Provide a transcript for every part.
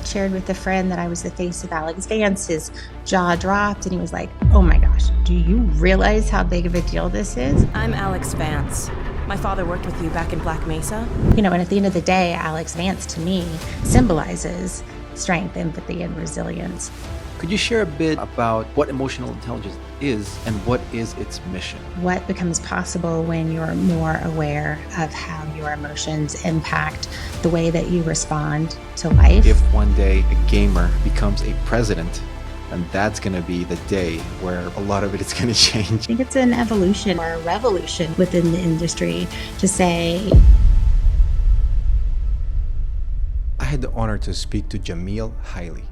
shared with a friend that I was the face of Alyx Vance, his jaw dropped and he was like, oh my gosh, do you realize how big of a deal this is? I'm Alyx Vance. My father worked with you back in Black Mesa. You know, and at the end of the day, Alyx Vance to me symbolizes strength, empathy, and resilience. Could you share a bit about what emotional intelligence is and what is its mission? What becomes possible when you're more aware of how your emotions impact the way that you respond to life? If one day a gamer becomes a president, and that's going to be the day where a lot of it is going to change. I think it's an evolution or a revolution within the industry to say. I had the honor to speak to Jamil Higley,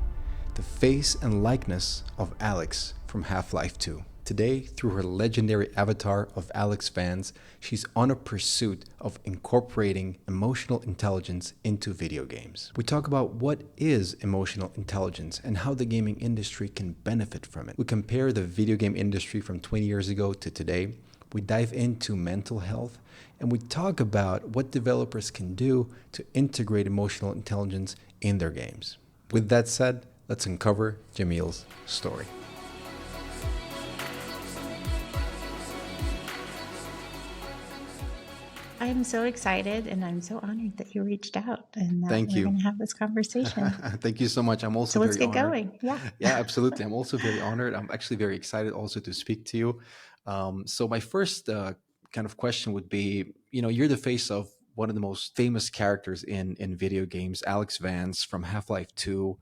the face and likeness of Alyx from Half-Life 2. Today, through her legendary avatar of Alyx Vance, she's on a pursuit of incorporating emotional intelligence into video games. We talk about what is emotional intelligence and how the gaming industry can benefit from it. We compare the video game industry from 20 years ago to today. We dive into mental health, and we talk about what developers can do to integrate emotional intelligence in their games. With that said, let's uncover Jamil's story. I'm so excited and I'm so honored that you reached out and that Thank we're you. going to have this conversation. Thank you so much. I'm also So let's very get honored. going. Yeah. Yeah, absolutely. I'm also very honored. I'm actually very excited also to speak to you. So my first kind of question would be, you're the face of one of the most famous characters in video games, Alyx Vance from Half-Life 2.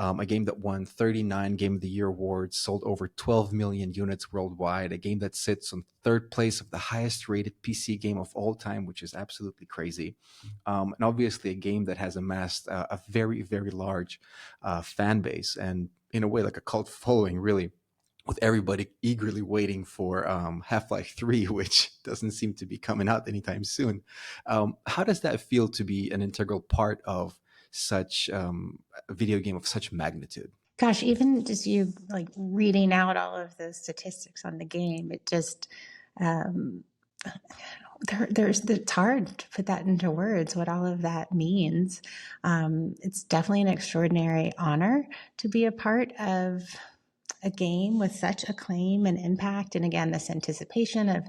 A game that won 39 Game of the Year awards, sold over 12 million units worldwide, a game that sits on third place of the highest rated PC game of all time, which is absolutely crazy. And obviously a game that has amassed a very, very large fan base and in a way like a cult following, really, with everybody eagerly waiting for Half-Life 3, which doesn't seem to be coming out anytime soon. How does that feel to be an integral part of such a video game of such magnitude? Gosh, even just you like reading out all of the statistics on the game, it just it's hard to put that into words, what all of that means. It's definitely an extraordinary honor to be a part of a game with such acclaim and impact. And again, this anticipation of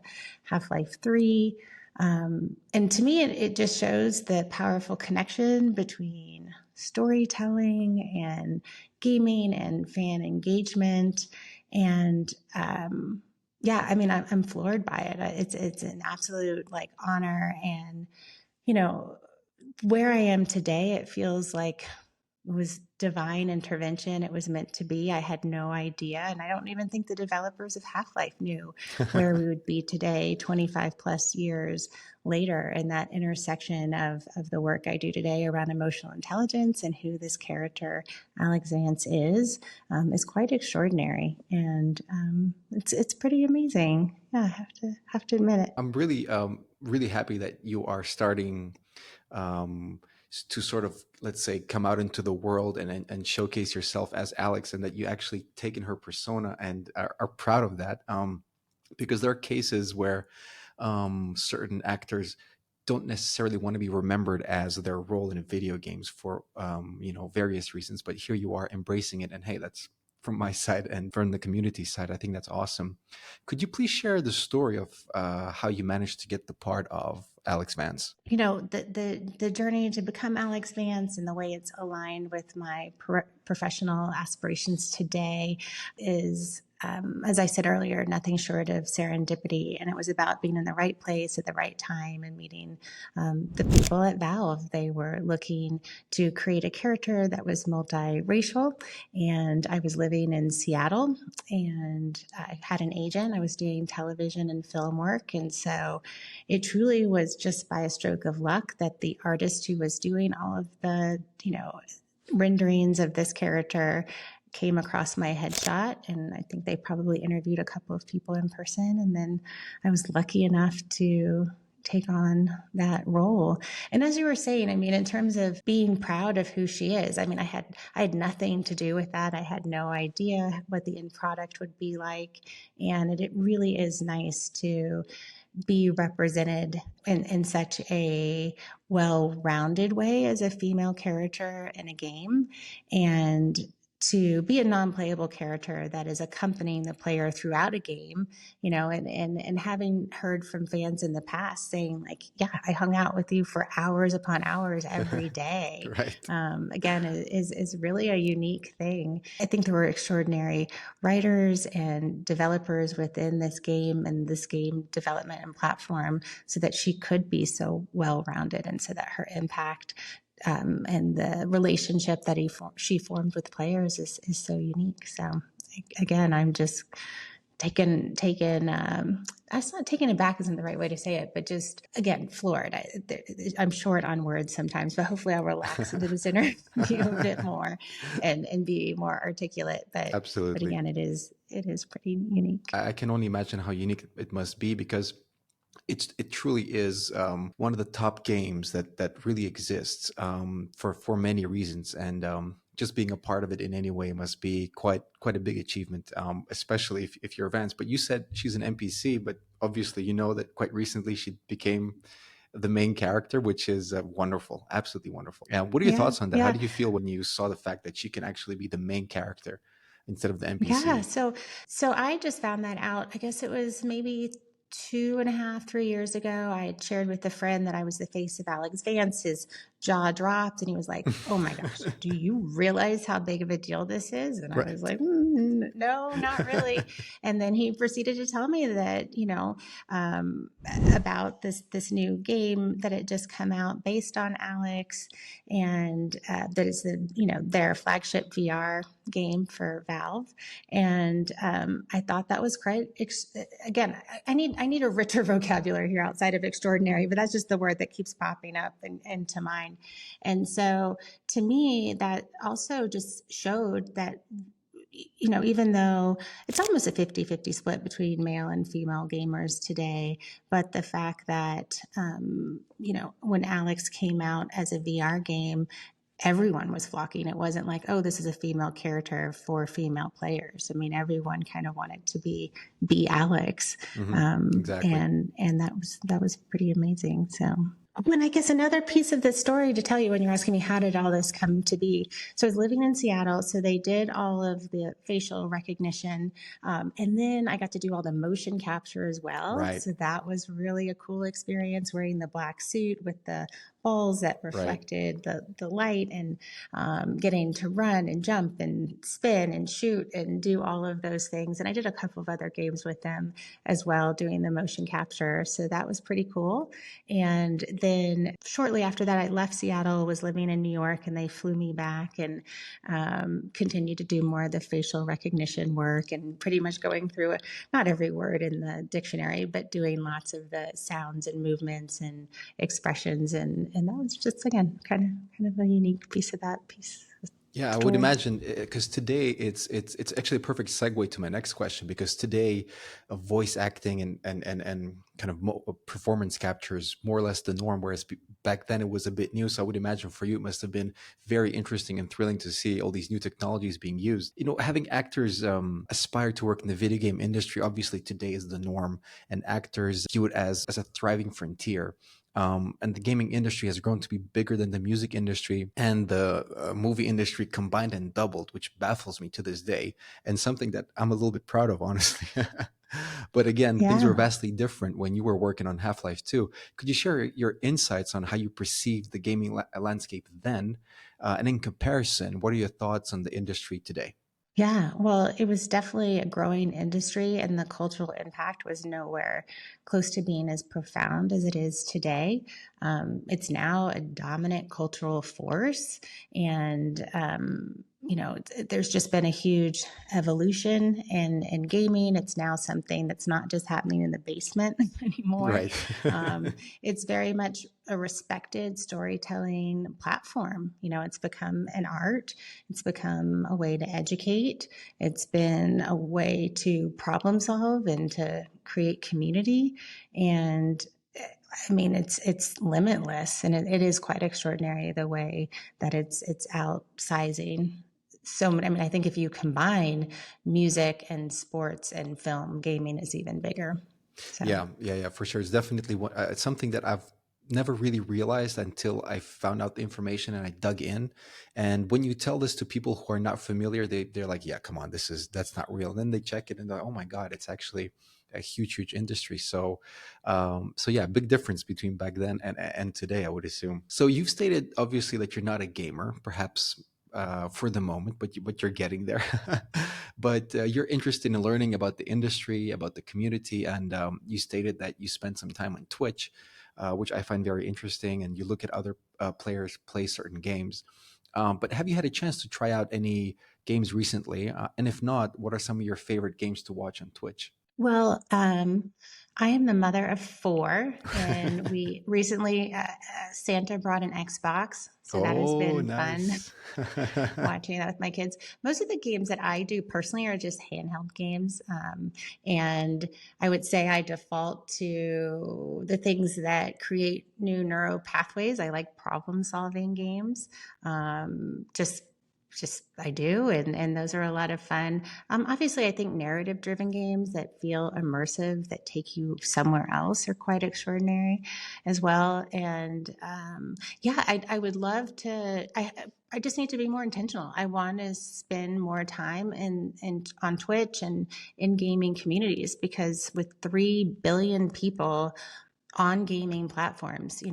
Half-Life 3. And to me, it just shows the powerful connection between storytelling and gaming and fan engagement. And yeah, I mean, I'm floored by it. It's an absolute honor. And, where I am today, it feels like it was divine intervention. It was meant to be. I had no idea. And I don't even think the developers of Half-Life knew where we would be today, 25 plus years later. And that intersection of the work I do today around emotional intelligence and who this character, Alyx Vance, is quite extraordinary. And it's pretty amazing. Yeah, I have to admit it. I'm really, really happy that you are starting to sort of, let's say, come out into the world and showcase yourself as Alyx, and that you actually taken her persona and are proud of that. Because there are cases where certain actors don't necessarily want to be remembered as their role in video games for various reasons, but here you are embracing it, and hey, that's from my side and from the community side. I think that's awesome. Could you please share the story of how you managed to get the part of Alyx Vance? The journey to become Alyx Vance and the way it's aligned with my professional aspirations today is, as I said earlier, nothing short of serendipity. And it was about being in the right place at the right time and meeting the people at Valve. They were looking to create a character that was multiracial. And I was living in Seattle and I had an agent. I was doing television and film work. And so it truly was just by a stroke of luck that the artist who was doing all of the, renderings of this character came across my headshot, and I think they probably interviewed a couple of people in person, and then I was lucky enough to take on that role. And as you were saying, I mean, in terms of being proud of who she is, I mean, I had nothing to do with that. I had no idea what the end product would be like, and it really is nice to be represented in such a well-rounded way as a female character in a game, and to be a non-playable character that is accompanying the player throughout a game, and having heard from fans in the past saying like, yeah, I hung out with you for hours upon hours every day. Right. Again, is really a unique thing. I think there were extraordinary writers and developers within this game and this game development and platform so that she could be so well-rounded, and so that her impact and the relationship that she formed with players is so unique. So again, I'm just taken that's not taken aback isn't the right way to say it, but just again floored. I'm short on words sometimes, but hopefully I'll relax into this interview a bit more and be more articulate. But Absolutely. again, it is pretty unique. I can only imagine how unique it must be, because it truly is one of the top games that really exists for many reasons, and just being a part of it in any way must be quite a big achievement, especially if you're Vance. But you said she's an NPC, but obviously you know that quite recently she became the main character, which is wonderful, absolutely wonderful. And what are your Yeah, thoughts on that? How yeah. did you feel when you saw the fact that she can actually be the main character instead of the Yeah, NPC? so I just found that out. I guess it was maybe 2.5, 3 years ago. I had shared with a friend that I was the face of Alyx Vance. His jaw dropped and he was like, "Oh my gosh, do you realize how big of a deal this is?" And I was Right. like, "No, not really." And then he proceeded to tell me that, um, about this new game that had just come out based on Alyx, and that is their flagship VR game for Valve. And I thought that was quite. Again, I need a richer vocabulary here outside of extraordinary, but that's just the word that keeps popping up into mind. And so, to me, that also just showed that, even though it's almost a 50-50 split between male and female gamers today, but the fact that, when Alyx came out as a VR game, everyone was flocking. It wasn't like, oh, this is a female character for female players. I mean, everyone kind of wanted to be Alyx, Exactly. and that was pretty amazing. So. And I guess another piece of the story to tell you when you're asking me how did all this come to be. So I was living in Seattle, so they did all of the facial recognition, and then I got to do all the motion capture as well. Right. So that was really a cool experience, wearing the black suit with the balls that reflected the light, and getting to run and jump and spin and shoot and do all of those things. And I did a couple of other games with them as well, doing the motion capture. So that was pretty cool. And then shortly after that, I left Seattle, was living in New York, and they flew me back and continued to do more of the facial recognition work, and pretty much going through not every word in the dictionary, but doing lots of the sounds and movements and expressions. And that was just, again, kind of a unique piece of that piece. Yeah, I would Story. imagine, because today it's actually a perfect segue to my next question, because today voice acting and kind of performance capture is more or less the norm, whereas back then it was a bit new. So I would imagine for you it must have been very interesting and thrilling to see all these new technologies being used. Having actors aspire to work in the video game industry, obviously today is the norm, and actors view it as a thriving frontier. And the gaming industry has grown to be bigger than the music industry and the movie industry combined and doubled, which baffles me to this day, and something that I'm a little bit proud of, honestly. But again, things were Yeah. vastly different when you were working on Half-Life 2. Could you share your insights on how you perceived the gaming landscape then? And in comparison, what are your thoughts on the industry today? Yeah, well, it was definitely a growing industry, and the cultural impact was nowhere close to being as profound as it is today. It's now a dominant cultural force, and there's just been a huge evolution in gaming. It's now something that's not just happening in the basement anymore. Right. It's very much a respected storytelling platform. It's become an art. It's become a way to educate. It's been a way to problem solve and to create community. And I mean, it's limitless, and it is quite extraordinary the way that it's outsizing so many. I mean, I think if you combine music and sports and film, gaming is even bigger. So. Yeah, for sure. It's definitely it's something that I've never really realized until I found out the information and I dug in. And when you tell this to people who are not familiar, they're like, "Yeah, come on, that's not real." And then they check it and they're like, "Oh my God, it's actually a huge industry." So, so yeah, big difference between back then and today, I would assume. So you've stated obviously that you're not a gamer, perhaps. For the moment, but you're getting there. But you're interested in learning about the industry, about the community, and you stated that you spent some time on Twitch, which I find very interesting. And you look at other players play certain games. But have you had a chance to try out any games recently? And if not, what are some of your favorite games to watch on Twitch? Well, I am the mother of four, and we recently, Santa brought an Xbox, so that has Oh, been fun nice. watching that with my kids. Most of the games that I do personally are just handheld games. And I would say I default to the things that create new neural pathways. I like problem solving games. Just I do, and those are a lot of fun. Obviously, I think narrative driven games that feel immersive, that take you somewhere else, are quite extraordinary as well. And yeah, I would love to. I just need to be more intentional. I want to spend more time in on Twitch and in gaming communities, because with 3 billion people on gaming platforms,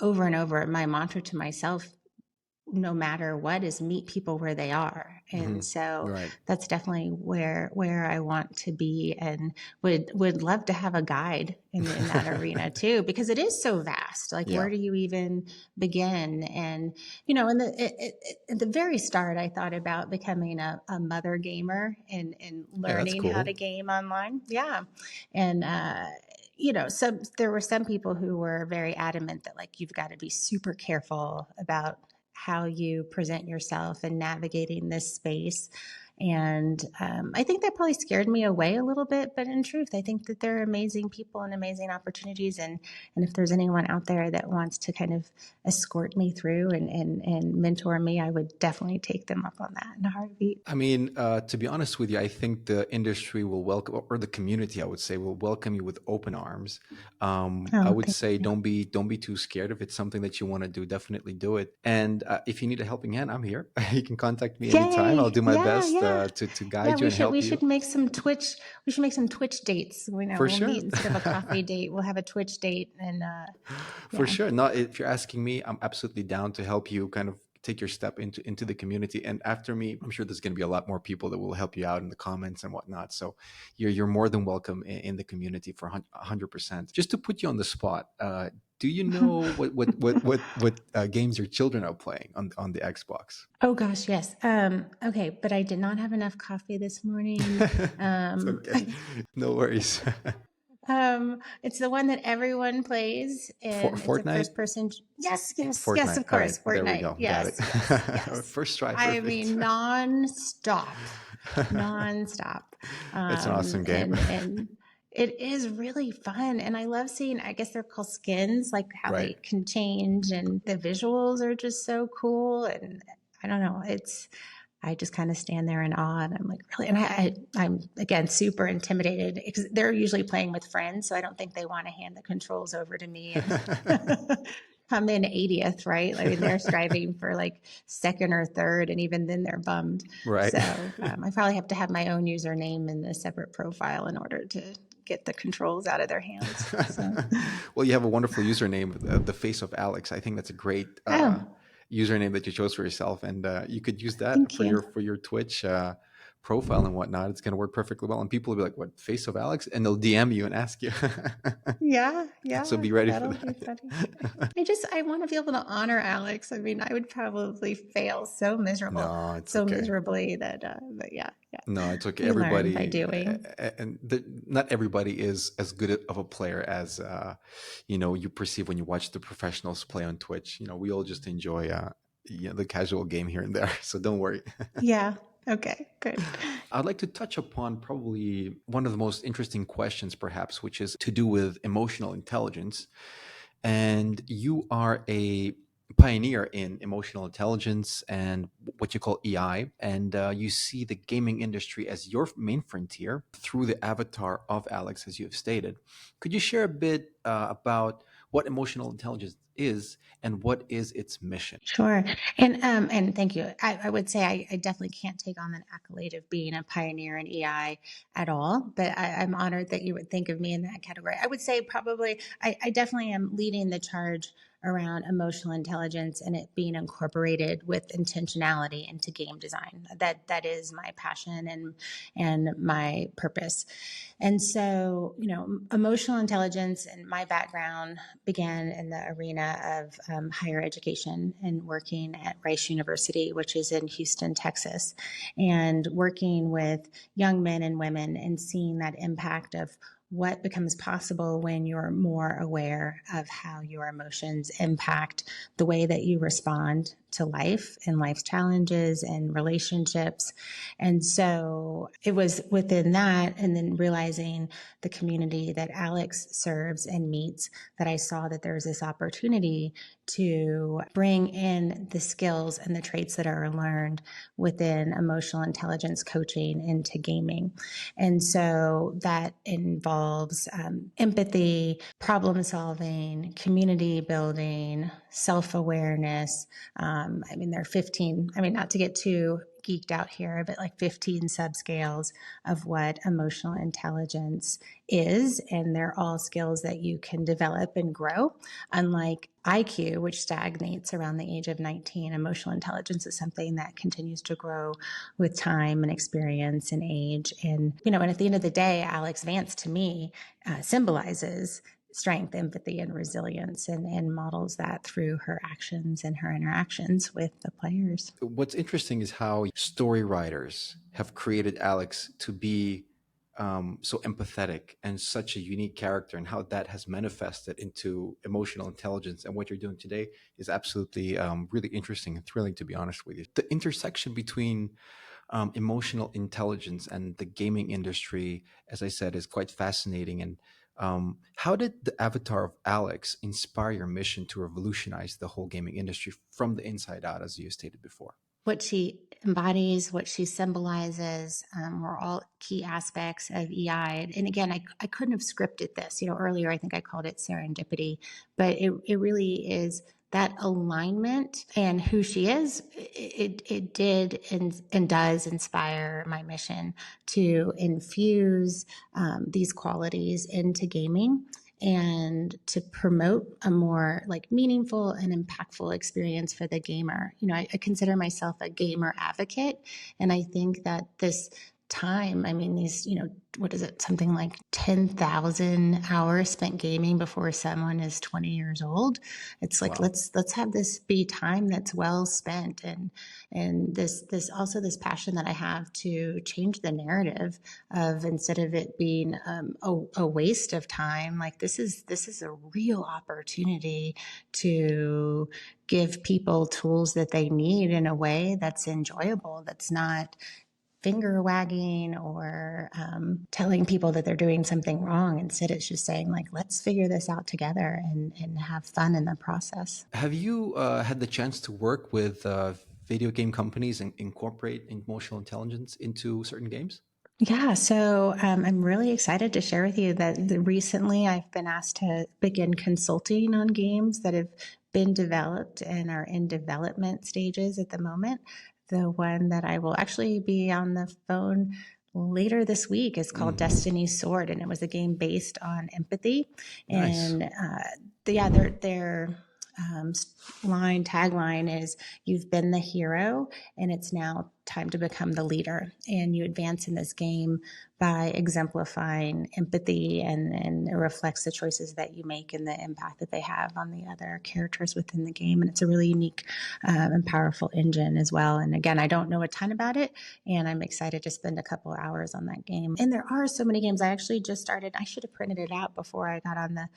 over and over, my mantra to myself, no matter what, is meet people where they are. Hmm. And so Right. that's definitely where I want to be, and would love to have a guide in that arena too, because it is so vast. Like, Yeah. where do you even begin? And at the very start, I thought about becoming a mother gamer and Yeah, that's learning how cool. to game online. Yeah. And there were some people who were very adamant that, like, you've got to be super careful about how you present yourself and navigating this space. And I think that probably scared me away a little bit. But in truth, I think that there are amazing people and amazing opportunities. And if there's anyone out there that wants to kind of escort me through and mentor me, I would definitely take them up on that in a heartbeat. I mean, to be honest with you, I think the industry will welcome, or the community, I would say, will welcome you with open arms. I Oh, would thank say you. don't be too scared. If it's something that you want to do, definitely do it. And if you need a helping hand, I'm here. You can contact me anytime. I'll Yay. do my Yeah, best yeah. to Yeah, guide you we and should help we you. should make some Twitch dates. For We'll sure. meet instead of a coffee date. We'll have a Twitch date, and For yeah. sure. Not if you're asking me, I'm absolutely down to help you kind of take your step into the community. And after me, I'm sure there's going to be a lot more people that will help you out in the comments and whatnot. So you're more than welcome in the community for 100%. Just to put you on the spot, do you know what games your children are playing on the Xbox? Oh gosh, yes. Okay, but I did not have enough coffee this morning. It's Um, okay. No worries. it's the one that everyone plays, and it's a Fortnite? first person. Yes, yes, yes, Fortnite. of All right. course, There we Fortnite. go. Got it. Yes, yes, yes. First try. I Perfect. mean, nonstop, nonstop. It's an awesome game. And it is really fun, and I love seeing. I guess they're called skins, like how Right. they can change, and the visuals are just so cool. And I don't know, I just kind of stand there in awe, and I'm like, really? And I'm again super intimidated, because they're usually playing with friends, so I don't think they want to hand the controls over to me and come in 80th, right? I mean, they're striving for like second or third, and even then they're bummed. Right. So I probably have to have my own username in a separate profile in order to get the controls out of their hands. So, Well, you have a wonderful username, the face of Alex. I think that's a great oh, username that you chose for yourself, and you could use that thank for you. your Twitch profile and whatnot. It's going to work perfectly well, and people will be like, "What, face of Alex?" And they'll DM you and ask you. Yeah, So yeah, be ready for that'll be that. funny. I want to be able to honor Alex. I mean, I would probably fail No, it's so okay. miserably that, but yeah, yeah. No, it's okay. We learn by Everybody, doing. and not everybody is as good of a player as you perceive when you watch the professionals play on Twitch. We all just enjoy the casual game here and there. So don't worry. Yeah. Okay, good. I'd like to touch upon probably one of the most interesting questions, perhaps, which is to do with emotional intelligence. And you are a pioneer in emotional intelligence and what you call EI, and you see the gaming industry as your main frontier through the avatar of Alyx, as you have stated. Could you share a bit about what emotional intelligence is and what is its mission? Sure. And thank you. I would say I definitely can't take on an accolade of being a pioneer in EI at all, but I'm honored that you would think of me in that category. I would say probably I definitely am leading the charge around emotional intelligence and it being incorporated with intentionality into game design. That is my passion and my purpose. And so, emotional intelligence and my background began in the arena of higher education and working at Rice University, which is in Houston, Texas, and working with young men and women and seeing that impact of what becomes possible when you're more aware of how your emotions impact the way that you respond to life and life's challenges and relationships. And so it was within that, and then realizing the community that Alyx serves and meets, that I saw that there's this opportunity to bring in the skills and the traits that are learned within emotional intelligence coaching into gaming. And so that involves empathy, problem solving, community building, self awareness. There are 15, not to get too geeked out here, but like 15 subscales of what emotional intelligence is. And they're all skills that you can develop and grow. Unlike IQ, which stagnates around the age of 19, emotional intelligence is something that continues to grow with time and experience and age. And at the end of the day, Alyx Vance to me symbolizes strength, empathy, and resilience, and models that through her actions and her interactions with the players. What's interesting is how story writers have created Alyx to be so empathetic and such a unique character, and how that has manifested into emotional intelligence. And what you're doing today is absolutely really interesting and thrilling, to be honest with you. The intersection between emotional intelligence and the gaming industry, as I said, is quite fascinating. And how did the avatar of Alyx inspire your mission to revolutionize the whole gaming industry from the inside out, as you stated before? What she embodies, what she symbolizes, were all key aspects of EI. And again, I couldn't have scripted this. Earlier I think I called it serendipity, but it really is that alignment and who she is. It did and does inspire my mission to infuse these qualities into gaming and to promote a more meaningful and impactful experience for the gamer. I consider myself a gamer advocate, and I think that this time, these, what is it, something like 10,000 hours spent gaming before someone is 20 years old. It's like, wow. Let's have this be time that's well spent, and this also this passion that I have to change the narrative of, instead of it being a waste of time, like this is a real opportunity to give people tools that they need in a way that's enjoyable, that's not finger wagging or telling people that they're doing something wrong. Instead, it's just saying, let's figure this out together and have fun in the process. Have you had the chance to work with video game companies and incorporate emotional intelligence into certain games? Yeah, so I'm really excited to share with you that recently I've been asked to begin consulting on games that have been developed and are in development stages at the moment. The one that I will actually be on the phone later this week is called Destiny's Sword, and it was a game based on empathy. Nice. And their tagline is, "You've been the hero, and it's now time to become the leader." And you advance in this game by exemplifying empathy, and it reflects the choices that you make and the impact that they have on the other characters within the game. And it's a really unique and powerful engine as well. And again, I don't know a ton about it, and I'm excited to spend a couple hours on that game. And there are so many games. I actually just started, I should have printed it out before I got on the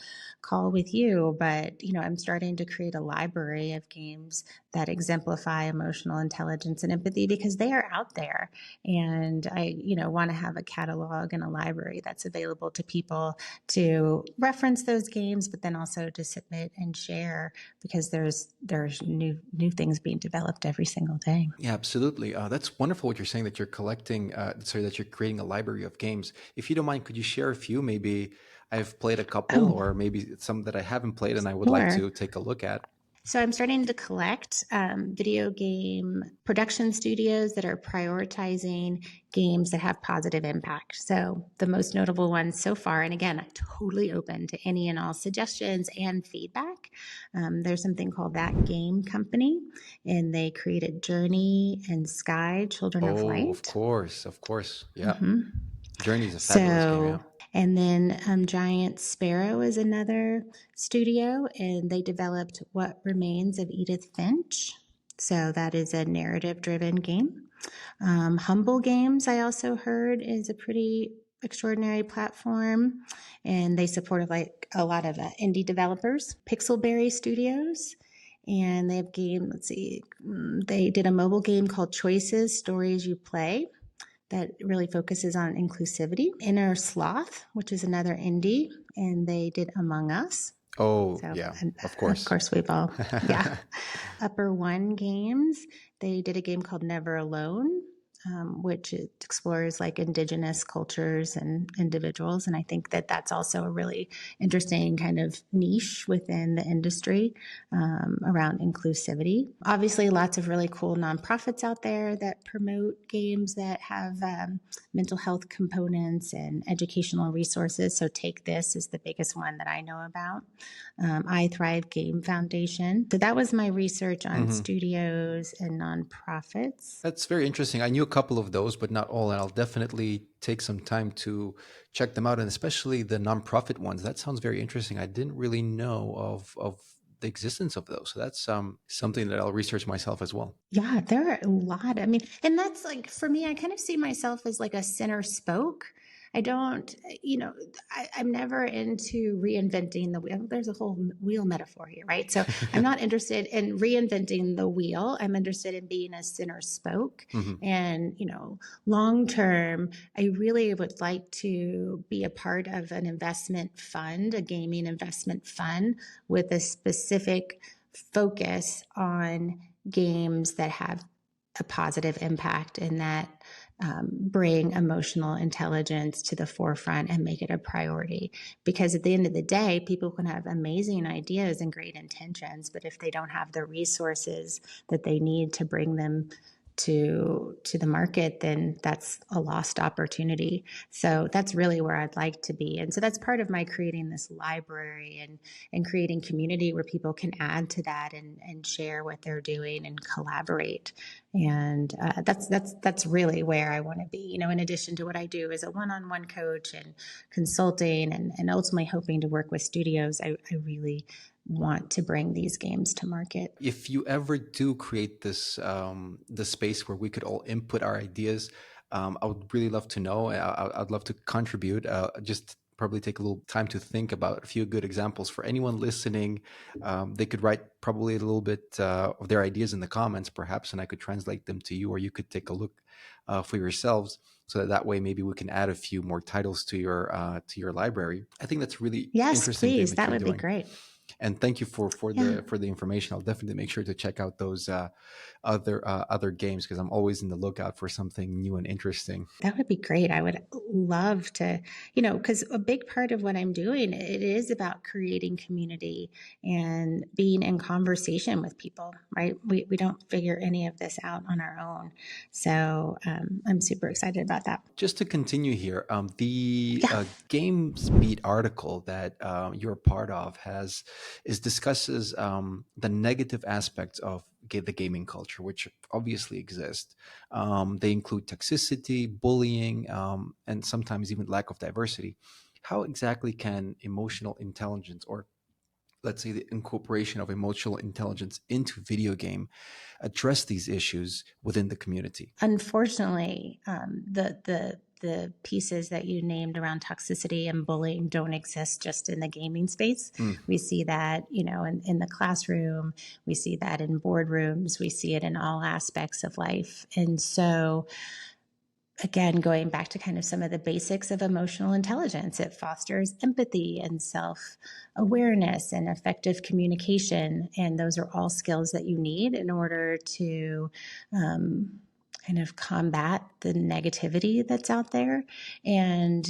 call with you, but I'm starting to create a library of games that exemplify emotional intelligence and empathy, because they are out there. And I, want to have a catalog and a library that's available to people to reference those games, but then also to submit and share, because there's new things being developed every single day. Yeah, absolutely. That's wonderful what you're saying, that you're that you're creating a library of games. If you don't mind, could you share a few? Maybe I've played a couple, Oh, or maybe some that I haven't played and I would like sure. to take a look at. So I'm starting to collect video game production studios that are prioritizing games that have positive impact. So the most notable ones so far, and again, I'm totally open to any and all suggestions and feedback. There's something called That Game Company, and they created Journey and Sky, Children of Oh, Light. of course. Yeah. Journey is a fabulous game, yeah. So, and then Giant Sparrow is another studio, and they developed What Remains of Edith Finch. So that is a narrative-driven game. Humble Games, I also heard, is a pretty extraordinary platform, and they support like a lot of indie developers. Pixelberry Studios, and they have game. Let's see, they did a mobile game called Choices: Stories You Play that really focuses on inclusivity. Inner Sloth, which is another indie, and they did Among Us. Oh, So, yeah, and of of course. course, we've all, yeah. Upper One Games, they did a game called Never Alone, which explores like indigenous cultures and individuals. And I think that that's also a really interesting kind of niche within the industry around inclusivity. Obviously, lots of really cool nonprofits out there that promote games that have mental health components and educational resources. So Take This is the biggest one that I know about. I Thrive Game Foundation. So that was my research on studios and nonprofits. That's very interesting. I knew a couple of those, but not all, and I'll definitely take some time to check them out, and especially the nonprofit ones. That sounds very interesting. I didn't really know of the existence of those, so that's something that I'll research myself as well. Yeah, there are a lot. I mean, and that's like, for me, I kind of see myself as like a center spoke. I don't, I'm never into reinventing the wheel. There's a whole wheel metaphor here, right? So I'm not interested in reinventing the wheel. I'm interested in being a center spoke. And, long term, I really would like to be a part of an investment fund, a gaming investment fund, with a specific focus on games that have a positive impact and that bring emotional intelligence to the forefront and make it a priority. Because at the end of the day, people can have amazing ideas and great intentions, but if they don't have the resources that they need to bring them to the market, then that's a lost opportunity. So that's really where I'd like to be. And so that's part of my creating this library and creating community where people can add to that and share what they're doing and collaborate. And that's really where I want to be. In addition to what I do as a one-on-one coach and consulting and ultimately hoping to work with studios, I really want to bring these games to market. If you ever do create this the space where we could all input our ideas, I would really love to know. I'd love to contribute. Just probably take a little time to think about a few good examples for anyone listening. They could write probably a little bit of their ideas in the comments, perhaps, and I could translate them to you, or you could take a look for yourselves, so that way maybe we can add a few more titles to your library. I think that's a really Yes, interesting thing please. that That you're would be doing. great. And thank you for Yeah. the information. I'll definitely make sure to check out those other games, because I'm always in the lookout for something new and interesting. That would be great. I would love to, because a big part of what I'm doing, it is about creating community and being in conversation with people, right? We don't figure any of this out on our own. So I'm super excited about that. Just to continue here, the Yeah. Games Beat article that you're a part of discusses the negative aspects of the gaming culture, which obviously exist. They include toxicity, bullying, and sometimes even lack of diversity. How exactly can emotional intelligence, or let's say the incorporation of emotional intelligence into video game, address these issues within the community? Unfortunately, the the pieces that you named around toxicity and bullying don't exist just in the gaming space. We see that, in the classroom, we see that in boardrooms, we see it in all aspects of life. And so, again, going back to kind of some of the basics of emotional intelligence, it fosters empathy and self-awareness and effective communication. And those are all skills that you need in order to kind of combat the negativity that's out there. And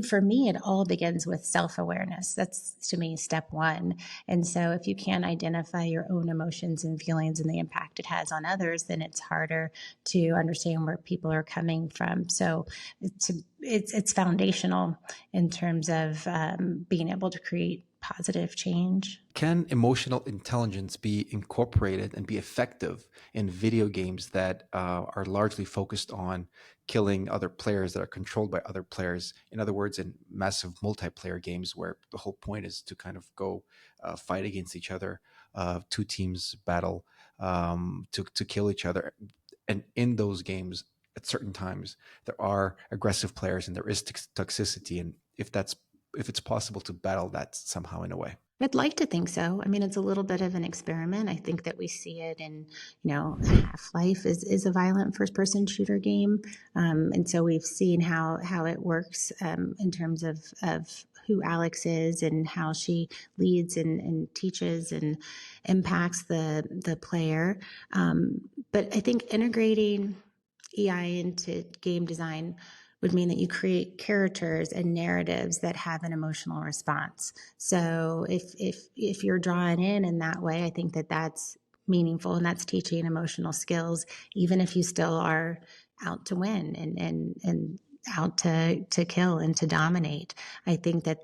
for me, it all begins with self-awareness. That's, to me, step one. And so if you can't identify your own emotions and feelings and the impact it has on others, then it's harder to understand where people are coming from. So it's foundational in terms of being able to create positive change. Can emotional intelligence be incorporated and be effective in video games that are largely focused on killing other players that are controlled by other players? In other words, in massive multiplayer games where the whole point is to kind of go fight against each other, two teams battle to kill each other. And in those games, at certain times, there are aggressive players and there is toxicity. And if it's possible to battle that somehow in a way. I'd like to think so. I mean, it's a little bit of an experiment. I think that we see it in, Half-Life is a violent first-person shooter game. And so we've seen how it works in terms of who Alyx is and how she leads and teaches and impacts the player. But I think integrating AI into game design would mean that you create characters and narratives that have an emotional response. So if you're drawn in that way, I think that that's meaningful and that's teaching emotional skills, even if you still are out to win and out to kill and to dominate. I think that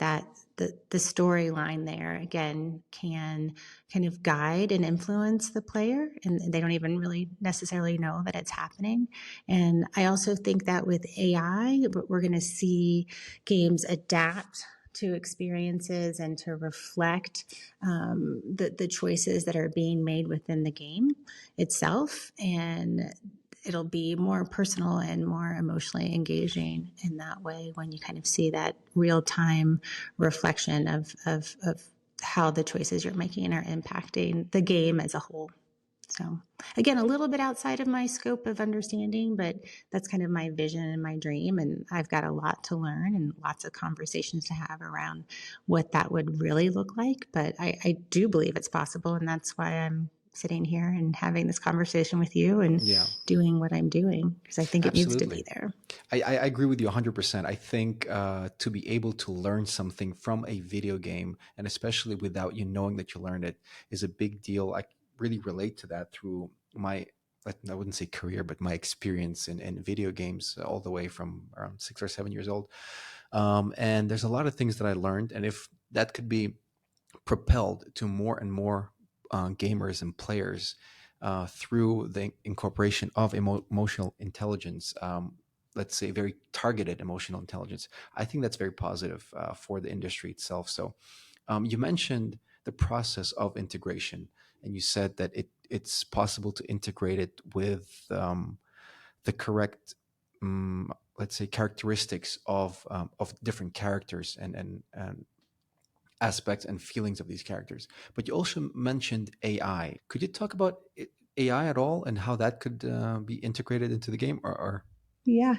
the storyline there, again, can kind of guide and influence the player, and they don't even really necessarily know that it's happening. And I also think that with AI, we're going to see games adapt to experiences and to reflect the choices that are being made within the game itself. And it'll be more personal and more emotionally engaging in that way when you kind of see that real-time reflection of how the choices you're making are impacting the game as a whole. So again, a little bit outside of my scope of understanding, but that's kind of my vision and my dream. And I've got a lot to learn and lots of conversations to have around what that would really look like. But I do believe it's possible. And that's why I'm sitting here and having this conversation with you and doing what I'm doing, because I think it needs to be there. I agree with you 100%. I think to be able to learn something from a video game, and especially without you knowing that you learned it, is a big deal. I really relate to that through my, I wouldn't say career, but my experience in video games all the way from around 6 or 7 years old. And there's a lot of things that I learned. And if that could be propelled to more and more gamers and players through the incorporation of emotional intelligence, let's say very targeted emotional intelligence, I think that's very positive for the industry itself. So you mentioned the process of integration, and you said that it's possible to integrate it with the correct, let's say, characteristics of different characters and aspects and feelings of these characters. But you also mentioned AI. Could you talk about AI at all and how that could be integrated into the game? Or Yeah,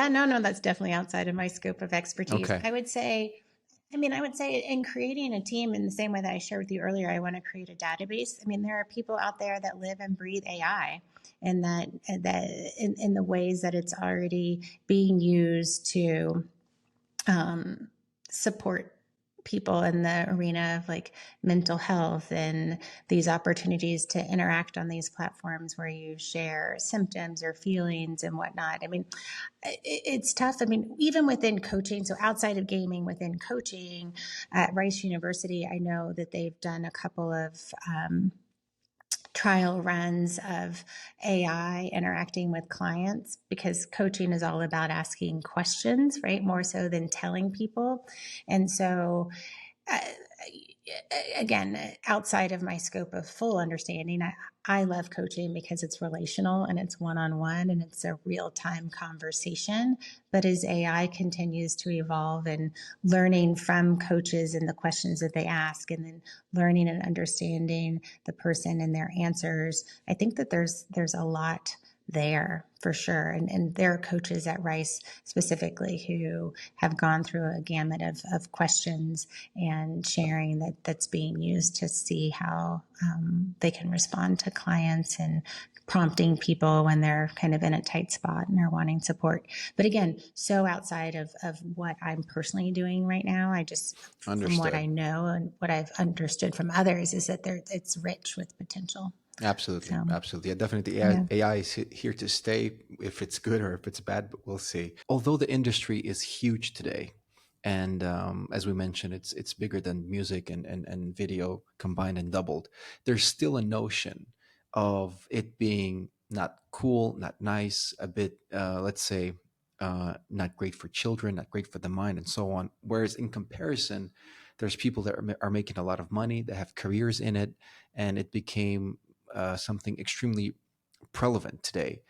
no, that's definitely outside of my scope of expertise. Okay. I would say in creating a team, in the same way that I shared with you earlier, I want to create a database. I mean, there are people out there that live and breathe AI, and that in the ways that it's already being used to support people in the arena of like mental health and these opportunities to interact on these platforms where you share symptoms or feelings and whatnot. I mean, it's tough. I mean, even within coaching, so outside of gaming, within coaching at Rice University, I know that they've done a couple of trial runs of AI interacting with clients, because coaching is all about asking questions, right? More so than telling people. And so again, outside of my scope of full understanding, I love coaching because it's relational and it's one-on-one and it's a real-time conversation. But as AI continues to evolve and learning from coaches and the questions that they ask, and then learning and understanding the person and their answers, I think that there's a lot there for sure. And there are coaches at Rice specifically who have gone through a gamut of questions and sharing that's being used to see how they can respond to clients and prompting people when they're kind of in a tight spot and are wanting support. But again, so outside of what I'm personally doing right now, I just, from what I Understood. know and what I've understood from others, is that it's rich with potential. Absolutely, So, absolutely. Yeah, definitely. yeah. AI is here to stay. If it's good or if it's bad, but we'll see. Although the industry is huge today, and as we mentioned, it's bigger than music and video combined and doubled. There's still a notion of it being not cool, not nice, a bit, let's say, not great for children, not great for the mind, and so on. Whereas in comparison, there's people that are making a lot of money, that have careers in it, and it became something extremely prevalent today.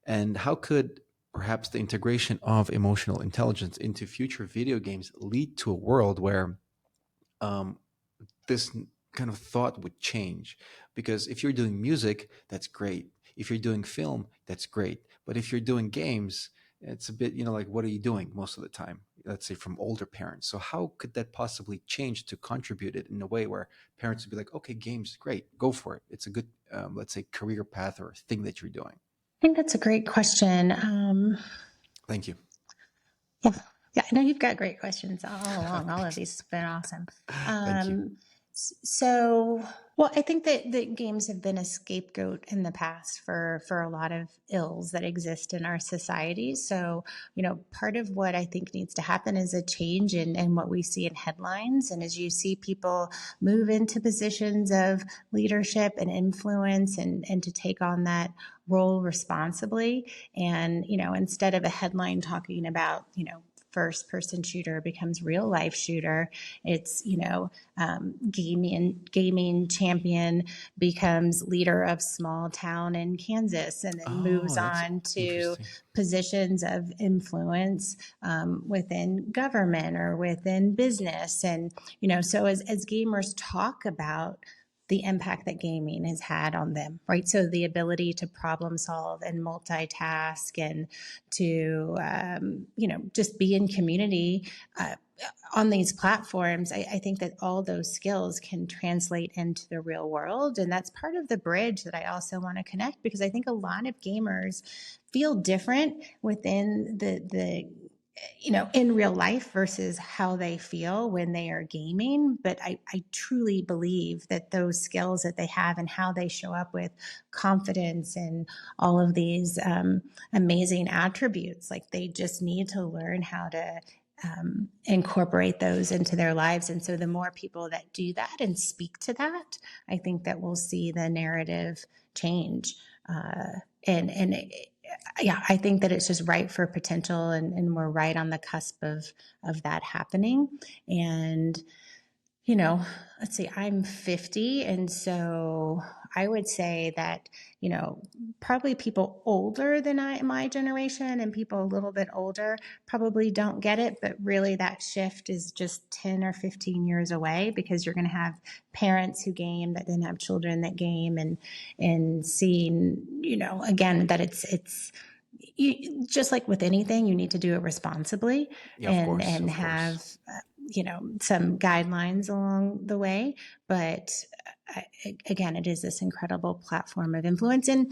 And how could perhaps the integration of emotional intelligence into future video games lead to a world where um, this kind of thought would change? Because if you're doing music, that's great. If you're doing film, that's great. But if you're doing games, it's a bit, like, what are you doing most of the time? Let's say from older parents. So how could that possibly change to contribute it in a way where parents would be like, okay, games, great, go for it. It's a good, let's say, career path or thing that you're doing. I think that's a great question. Thank you. Yeah. Yeah. No, you've got great questions all along. All of Thanks. these have been awesome. Thank you. Um, so, well, I think that games have been a scapegoat in the past for a lot of ills that exist in our society. So, part of what I think needs to happen is a change in what we see in headlines. And as you see people move into positions of leadership and influence and to take on that role responsibly, and, instead of a headline talking about, first person shooter becomes real life shooter. It's, gaming champion becomes leader of small town in Kansas, and then moves Oh, that's on to interesting. positions of influence within government or within business. And, so as gamers talk about the impact that gaming has had on them, right? So the ability to problem solve and multitask and to, just be in community on these platforms, I think that all those skills can translate into the real world. And that's part of the bridge that I also want to connect, because I think a lot of gamers feel different within the in real life versus how they feel when they are gaming. But I truly believe that those skills that they have and how they show up with confidence and all of these amazing attributes, like they just need to learn how to incorporate those into their lives. And so the more people that do that and speak to that, I think that we'll see the narrative change. And yeah, I think that it's just ripe for potential, and we're right on the cusp of that happening. And let's see, I'm 50. And so I would say that, probably people older than my generation and people a little bit older probably don't get it. But really that shift is just 10 or 15 years away, because you're going to have parents who game that then have children that game, and seeing, again, that it's, just like with anything, you need to do it responsibly Yeah, of and course, and of course. have some guidelines along the way. But again, it is this incredible platform of influence. And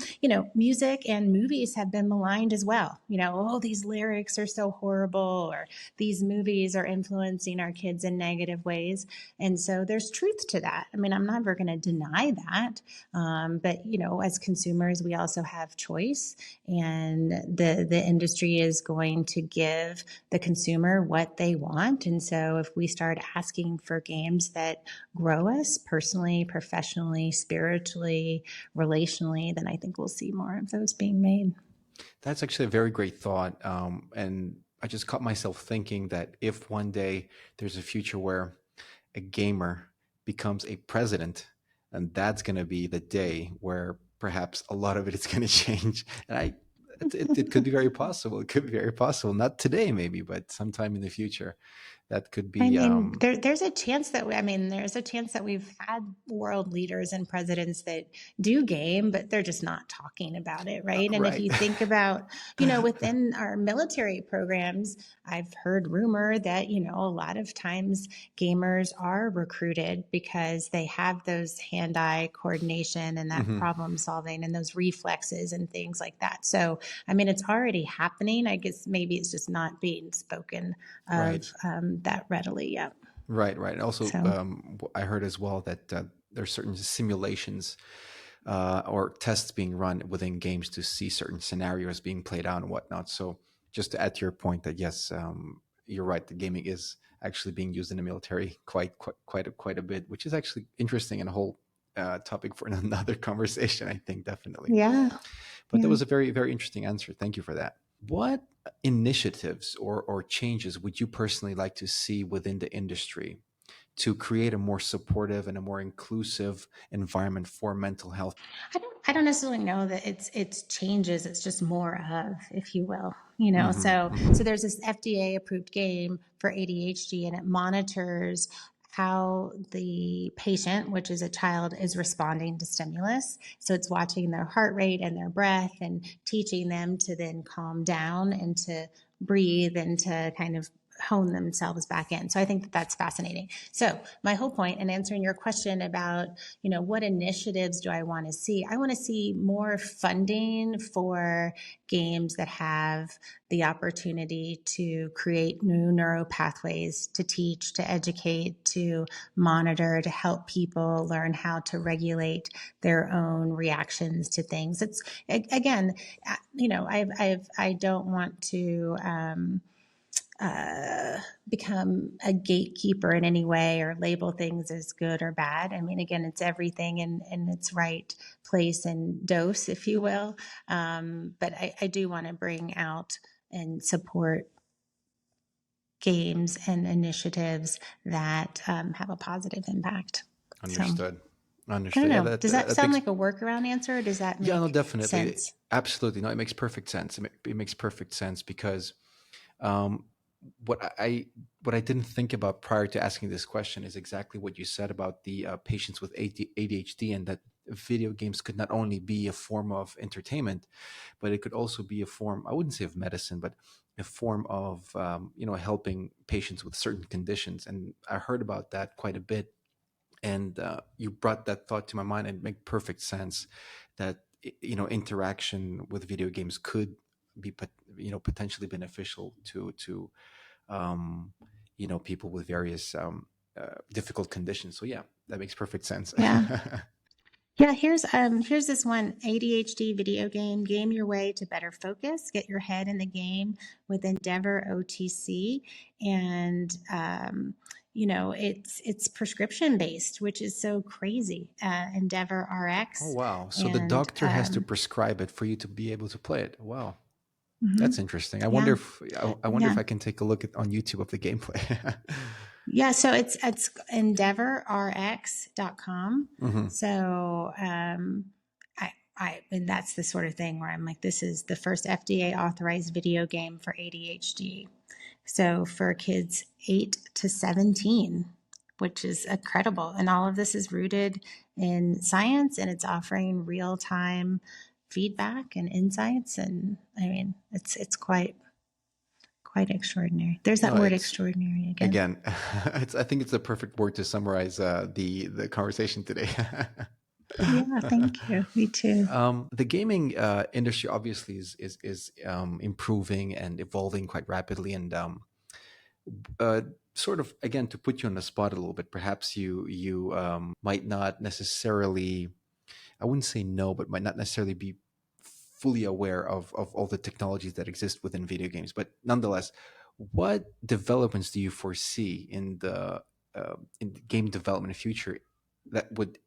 music and movies have been maligned as well. Oh, these lyrics are so horrible, or these movies are influencing our kids in negative ways. And so there's truth to that. I mean, I'm never going to deny that. But as consumers, we also have choice, and the industry is going to give the consumer what they want. And so if we start asking for games that grow us personally, professionally, spiritually, relationally, then I think we'll see more of those being made. That's actually a very great thought. And I just caught myself thinking that if one day there's a future where a gamer becomes a president, and that's going to be the day where perhaps a lot of it is going to change. And it could be very possible. It could be very possible. Not today, maybe, but sometime in the future. That could I be. mean, there's a chance that there's a chance that we've had world leaders and presidents that do game, but they're just not talking about it, right? And if Right. you think about, within our military programs, I've heard rumor that, a lot of times gamers are recruited because they have those hand-eye coordination and that problem solving and those reflexes and things like that. So, I mean, it's already happening. I guess maybe it's just not being spoken Right. of that readily. Yeah. Right. Also, So, I heard as well that there's certain simulations or tests being run within games to see certain scenarios being played out and whatnot. So, just to add to your point, that yes, you're right. The gaming is actually being used in the military quite a bit, which is actually interesting and a whole topic for another conversation. I think definitely. yeah. But that Yeah. was a very, very interesting answer. Thank you for that. What initiatives or changes would you personally like to see within the industry to create a more supportive and a more inclusive environment for mental health? I don't necessarily know that it's changes. It's just more of, if you will, so there's this FDA approved game for ADHD, and it monitors how the patient, which is a child, is responding to stimulus. So it's watching their heart rate and their breath and teaching them to then calm down and to breathe and to kind of hone themselves back in. So I think that that's fascinating. So my whole point in answering your question about, what initiatives do I want to see? I want to see more funding for games that have the opportunity to create new neural pathways, to teach, to educate, to monitor, to help people learn how to regulate their own reactions to things. It's, again, I don't want to become a gatekeeper in any way or label things as good or bad. I mean, again, it's everything in its right place and dose, if you will. But I do want to bring out and support games and initiatives that have a positive impact. Understood. So, I Understood. don't Yeah, know. Does that that sound makes. like a workaround answer, or does that Yeah, no, make definitely, sense? absolutely. No, it makes perfect sense. It makes perfect sense because um, what what I didn't think about prior to asking this question is exactly what you said about the patients with ADHD, and that video games could not only be a form of entertainment, but it could also be a form, I wouldn't say of medicine, but a form of helping patients with certain conditions. And I heard about that quite a bit, and you brought that thought to my mind, and it made perfect sense that interaction with video games could be potentially beneficial to um, people with various difficult conditions. So yeah, that makes perfect sense. Yeah. Yeah, here's this one ADHD video game. Game your way to better focus. Get your head in the game with Endeavor OTC, and it's prescription based, which is so crazy. Endeavor Oh RX, wow! So the and doctor has to prescribe it for you to be able to play it. Wow, that's mhm, interesting. I wonder yeah, if I wonder if yeah, I can take a look on YouTube of the gameplay. yeah. So it's EndeavorRx.com. Hmm. So and that's the sort of thing where I'm like, this is the first FDA authorized video game for ADHD. So for kids 8 to 17, which is incredible. And all of this is rooted in science, and it's offering real time feedback and insights. And I mean, it's quite extraordinary. There's that No, word it's extraordinary again. again, I think it's the perfect word to summarize the conversation today. Yeah, thank you. Me too. The gaming industry obviously is improving and evolving quite rapidly, and uh, sort of again to put you on the spot a little bit. Perhaps you might not necessarily, I wouldn't say no, but might not necessarily be fully aware of all the technologies that exist within video games. But nonetheless, what developments do you foresee in the game development future that would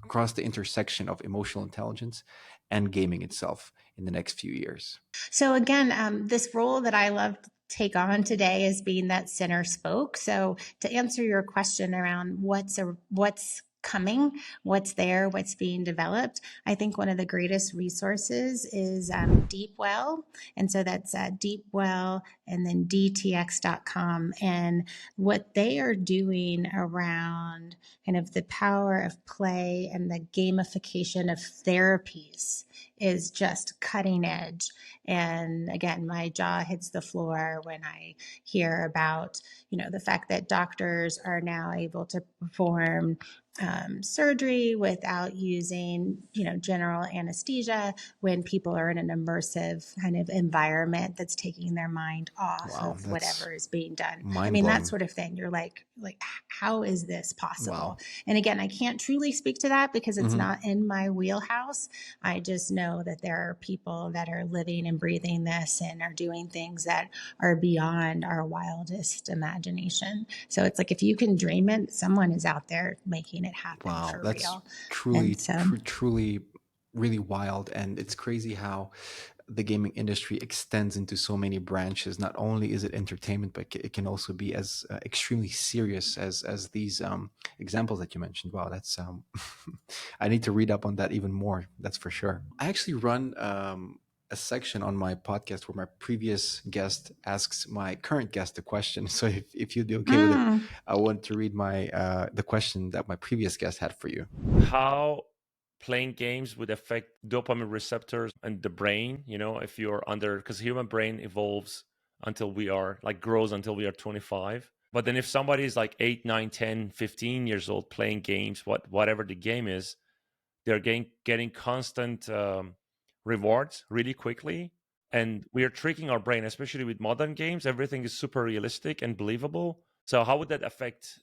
cross the intersection of emotional intelligence and gaming itself in the next few years? So again, this role that I loved take on today as being that center spoke. So to answer your question around what's coming, what's there, what's being developed, I think one of the greatest resources is Deepwell. And so that's Deepwell and then dtx.com. And what they are doing around kind of the power of play and the gamification of therapies is just cutting edge. And again, my jaw hits the floor when I hear about, the fact that doctors are now able to perform surgery without using, general anesthesia when people are in an immersive kind of environment that's taking their mind off Wow, of that's whatever is being done. I mean, that mind-blowing. sort of thing. You're like, how is this possible? Wow. And again, I can't truly speak to that because it's Mhm. not in my wheelhouse. I just know that there are people that are living and breathing this and are doing things that are beyond our wildest imagination. So it's like, if you can dream it, someone is out there making it happen Wow, for that's real. truly, And so, truly really wild. And it's crazy how the gaming industry extends into so many branches. Not only is it entertainment, but it can also be as extremely serious as these examples that you mentioned. Wow, that's I need to read up on that even more. That's for sure. I actually run a section on my podcast where my previous guest asks my current guest a question. So if you'd be okay with it, I want to read my the question that my previous guest had for you. How playing games would affect dopamine receptors and the brain, if you're under, because human brain evolves until we are grows until we are 25. But then if somebody is like 8, 9, 10, 15 years old playing games, whatever the game is, they're getting constant rewards really quickly. And we are tricking our brain, especially with modern games. Everything is super realistic and believable. So how would that affect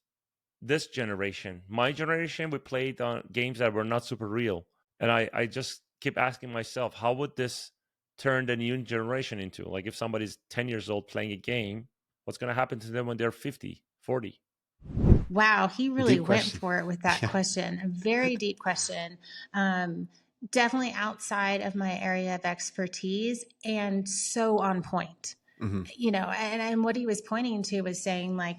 this generation? My generation, we played on games that were not super real. And I just keep asking myself, how would this turn the new generation into? Like if somebody's 10 years old playing a game, what's going to happen to them when they're 50, 40? wow, he really Deep went question. for it with that Yeah. question. A very deep question. Definitely outside of my area of expertise and so on point. Hmm. And what he was pointing to was saying, like,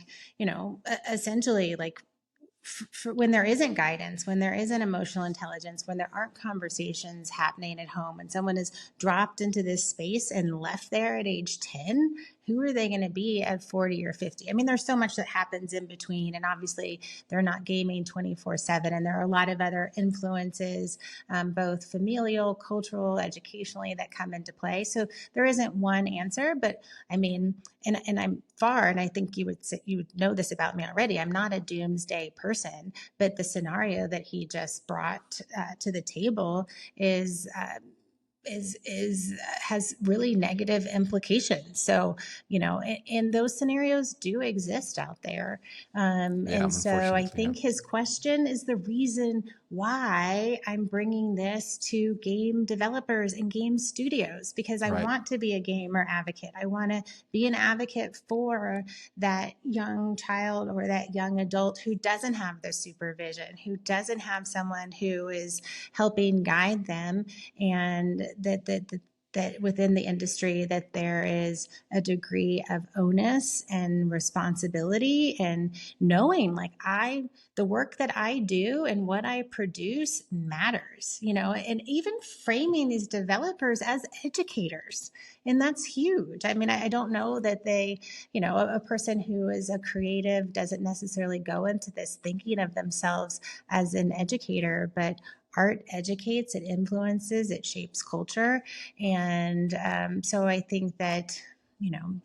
essentially, like, for when there isn't guidance, when there isn't emotional intelligence, when there aren't conversations happening at home, and someone is dropped into this space and left there at age 10, who are they going to be at 40 or 50? I mean, there's so much that happens in between, and obviously they're not gaming 24/7, and there are a lot of other influences, both familial, cultural, educationally, that come into play. So there isn't one answer, but I mean, and I'm far, and I think you would know this about me already, I'm not a doomsday person, but the scenario that he just brought to the table is has really negative implications. So, and those scenarios do exist out there. Yeah, And so I unfortunately, yeah. think his question is the reason why I'm bringing this to game developers and game studios, because I Right. want to be a gamer advocate. I want to be an advocate for that young child or that young adult who doesn't have the supervision, who doesn't have someone who is helping guide them, and that within the industry that there is a degree of onus and responsibility, and knowing like the work that I do and what I produce matters, and even framing these developers as educators. And that's huge. I mean, I don't know that they, a person who is a creative doesn't necessarily go into this thinking of themselves as an educator, but art educates, it influences, it shapes culture. And so I think that,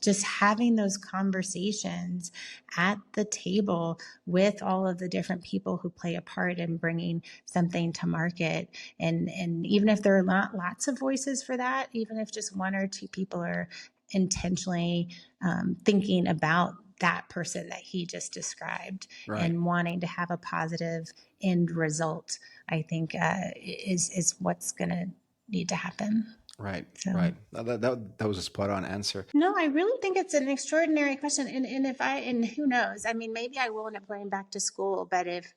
just having those conversations at the table with all of the different people who play a part in bringing something to market. And even if there are not lots of voices for that, even if just one or two people are intentionally thinking about that person that he just described, Right. and wanting to have a positive end result, I think is what's going to need to happen. Right. So. Right. That was a spot on answer. No, I really think it's an extraordinary question. And who knows, I mean, maybe I will end up going back to school, but if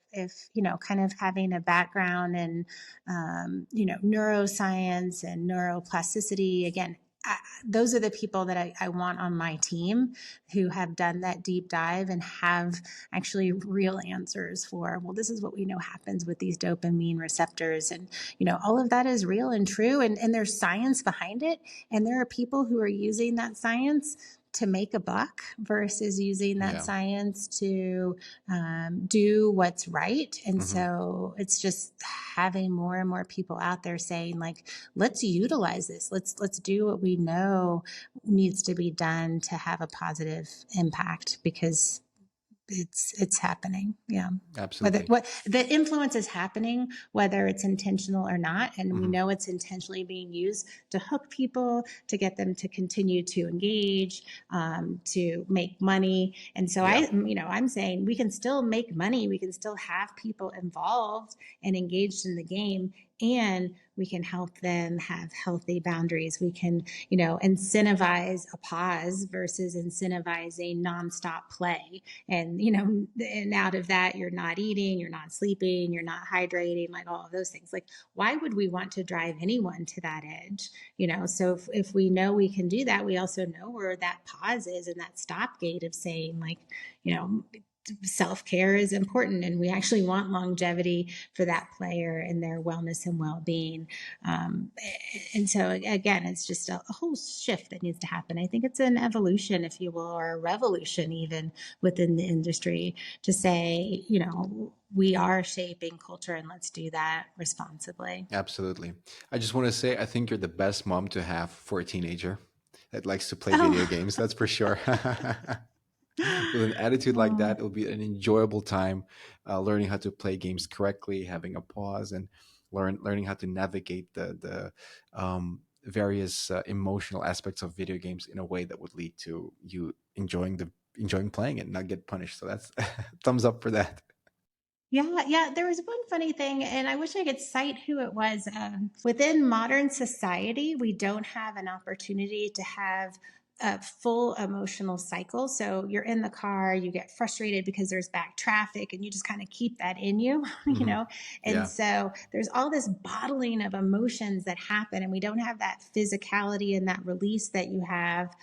kind of having a background in, neuroscience and neuroplasticity, again, those are the people that I want on my team, who have done that deep dive and have actually real answers for, well, this is what we know happens with these dopamine receptors. And, all of that is real and true. And there's science behind it. And there are people who are using that science to make a buck versus using that science to do what's right. And so it's just having more and more people out there saying, like, let's utilize this. Let's do what we know needs to be done to have a positive impact, because it's happening. Yeah. Absolutely. What the influence is happening, whether it's intentional or not. And we know it's intentionally being used to hook people, to get them to continue to engage, to make money. And so I'm saying we can still make money. We can still have people involved and engaged in the game, and we can help them have healthy boundaries. We can, incentivize a pause versus incentivizing nonstop play. And, and out of that, you're not eating, you're not sleeping, you're not hydrating, like all of those things. Like, why would we want to drive anyone to that edge? So if we know we can do that, we also know where that pause is and that stop gate of saying, like, self-care is important, and we actually want longevity for that player and their wellness and well-being. And so again, it's just a whole shift that needs to happen. I think it's an evolution, if you will, or a revolution even within the industry, to say, we are shaping culture, and let's do that responsibly. Absolutely. I just want to say, I think you're the best mom to have for a teenager that likes to play video games. That's for sure. With an attitude like that, it'll be an enjoyable time learning how to play games correctly, having a pause, and learning how to navigate the various emotional aspects of video games in a way that would lead to you enjoying playing it and not get punished. So that's thumbs up for that. Yeah. There was one funny thing, and I wish I could cite who it was. Within modern society, we don't have an opportunity to have a full emotional cycle. So you're in the car, you get frustrated because there's back traffic, and you just kind of keep that in you, And so there's all this bottling of emotions that happen, and we don't have that physicality and that release that you have,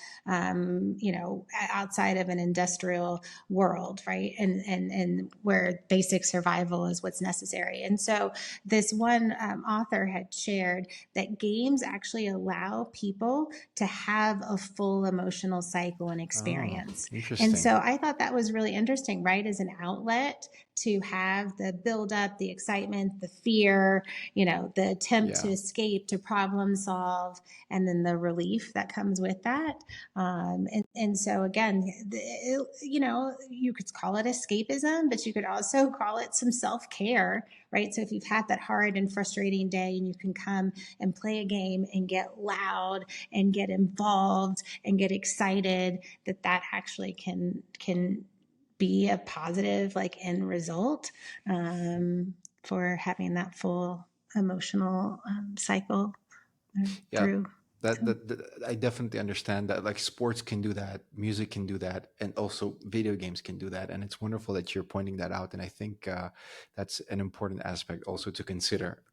outside of an industrial world, right? And where basic survival is what's necessary. And so this one author had shared that games actually allow people to have a full emotional cycle and experience. Interesting. And so I thought that was really interesting, right? As an outlet to have the build up, the excitement, the fear, the attempt to escape, to problem solve, and then the relief that comes with that. And so again, you could call it escapism, but you could also call it some self-care, right? So if you've had that hard and frustrating day, and you can come and play a game and get loud and get involved and get excited, that actually can be a positive end result for having that full emotional cycle through. That I definitely understand that. Like, sports can do that, music can do that, and also video games can do that. And it's wonderful that you're pointing that out. And I think that's an important aspect also to consider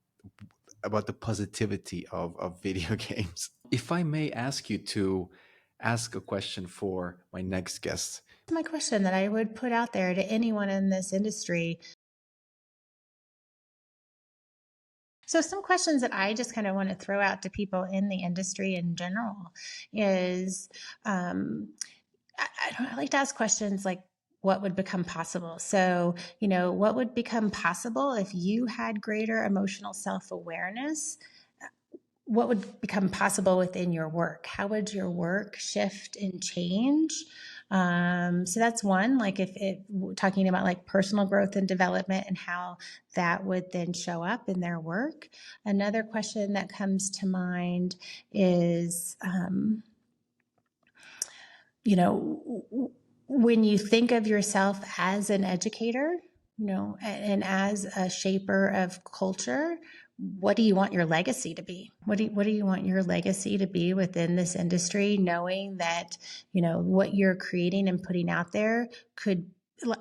about the positivity of video games. If I may ask you to ask a question for my next guest. My question that I would put out there to anyone in this industry. So some questions that I just kind of want to throw out to people in the industry in general is, I like to ask questions like, what would become possible? So, what would become possible if you had greater emotional self-awareness? What would become possible within your work? How would your work shift and change? So that's one, like if talking about like personal growth and development and how that would then show up in their work. Another question that comes to mind is, when you think of yourself as an educator, and as a shaper of culture, what do you want your legacy to be? What do you want your legacy to be within this industry, knowing that, what you're creating and putting out there could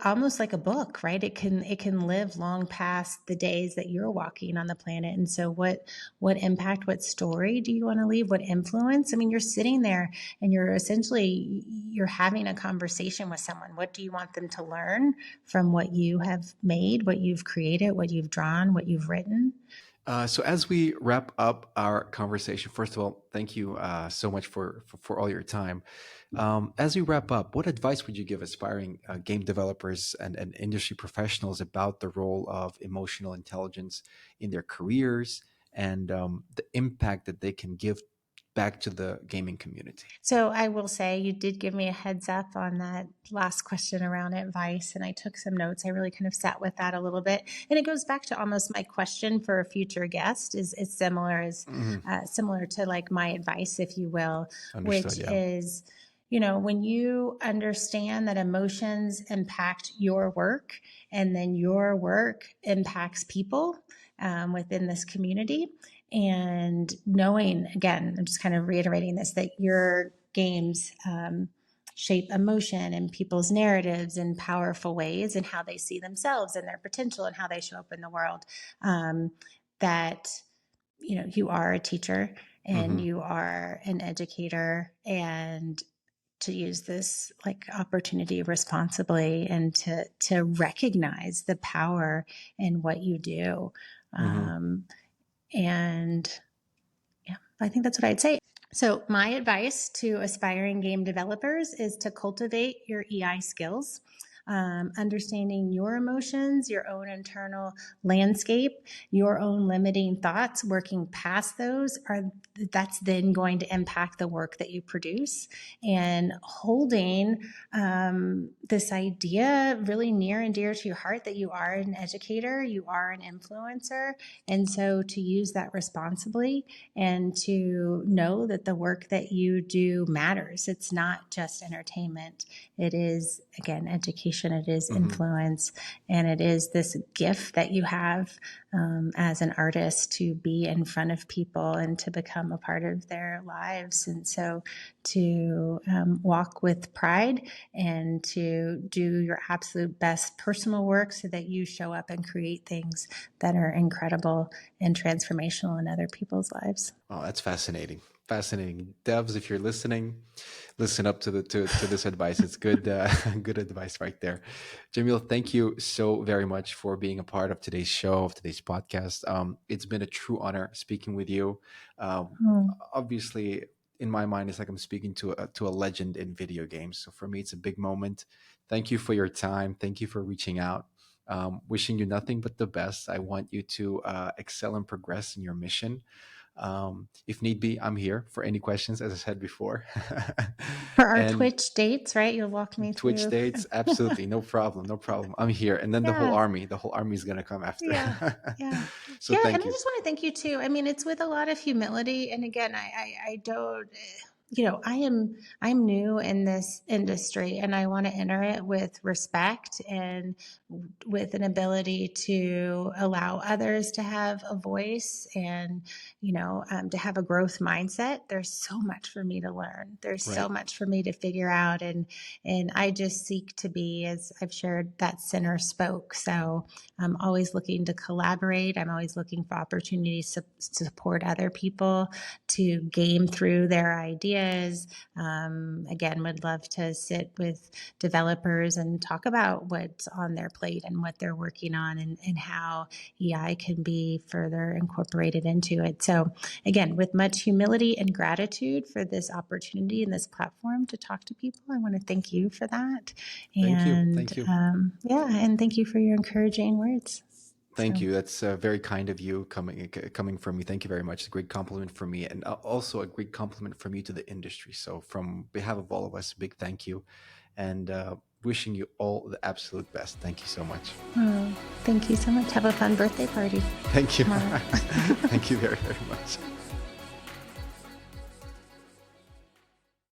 almost like a book, right? It can live long past the days that you're walking on the planet. And so what impact, what story do you want to leave? What influence? I mean, you're sitting there and you're having a conversation with someone. What do you want them to learn from what you have made, what you've created, what you've drawn, what you've written? So as we wrap up our conversation, first of all, thank you so much for all your time. As we wrap up, what advice would you give aspiring game developers and industry professionals about the role of emotional intelligence in their careers and the impact that they can give back to the gaming community? So I will say you did give me a heads up on that last question around advice, and I took some notes. I really kind of sat with that a little bit, and it goes back to almost my question for a future guest. Is similar to like my advice, if you will, Understood, which yeah. is, when you understand that emotions impact your work, and then your work impacts people within this community. And knowing, again, I'm just kind of reiterating this, that your games shape emotion and people's narratives in powerful ways, and how they see themselves and their potential and how they show up in the world. That, you are a teacher and you are an educator, and to use this like opportunity responsibly, and to recognize the power in what you do. And yeah, I think that's what I'd say. So my advice to aspiring game developers is to cultivate your EI skills. Understanding your emotions, your own internal landscape, your own limiting thoughts, working past those, that's then going to impact the work that you produce. And holding this idea really near and dear to your heart, that you are an educator, you are an influencer. And so to use that responsibly, and to know that the work that you do matters. It's not just entertainment. It is, again, education. It is influence, and it is this gift that you have as an artist to be in front of people and to become a part of their lives. And so to walk with pride and to do your absolute best personal work, so that you show up and create things that are incredible and transformational in other people's lives. Oh, that's fascinating. Fascinating. Devs, if you're listening, listen up to this advice. It's good good advice right there. Jamil, thank you so very much for being a part of today's show, of today's podcast. It's been a true honor speaking with you. Obviously, in my mind, it's like I'm speaking to a legend in video games. So for me, it's a big moment. Thank you for your time. Thank you for reaching out. Wishing you nothing but the best. I want you to excel and progress in your mission. If need be, I'm here for any questions, as I said before. For our And Twitch dates, right? You'll walk me Twitch through. dates, absolutely, no problem, no problem. I'm here, and then the whole army is gonna come after. Yeah. So And thank I you. just want to thank you too. I mean, it's with a lot of humility. And again, I don't, I'm new in this industry, and I want to enter it with respect and with an ability to allow others to have a voice, and, to have a growth mindset. There's so much for me to learn. There's so Right. much for me to figure out. And I just seek to be, as I've shared, that center spoke. So I'm always looking to collaborate. I'm always looking for opportunities to support other people, to game through their ideas. Again, would love to sit with developers and talk about what's on their plate and what they're working on, and how EI can be further incorporated into it. So again, with much humility and gratitude for this opportunity and this platform to talk to people, I want to thank you for that. Thank you. And Thank you. and thank you for your encouraging words. Thank you. That's very kind of you, coming from me. Thank you very much. It's a great compliment from me, and also a great compliment from you to the industry. So from behalf of all of us, a big thank you, and wishing you all the absolute best. Thank you so much. Oh, thank you so much. Have a fun birthday party. Thank you. tomorrow. Thank you very, very much.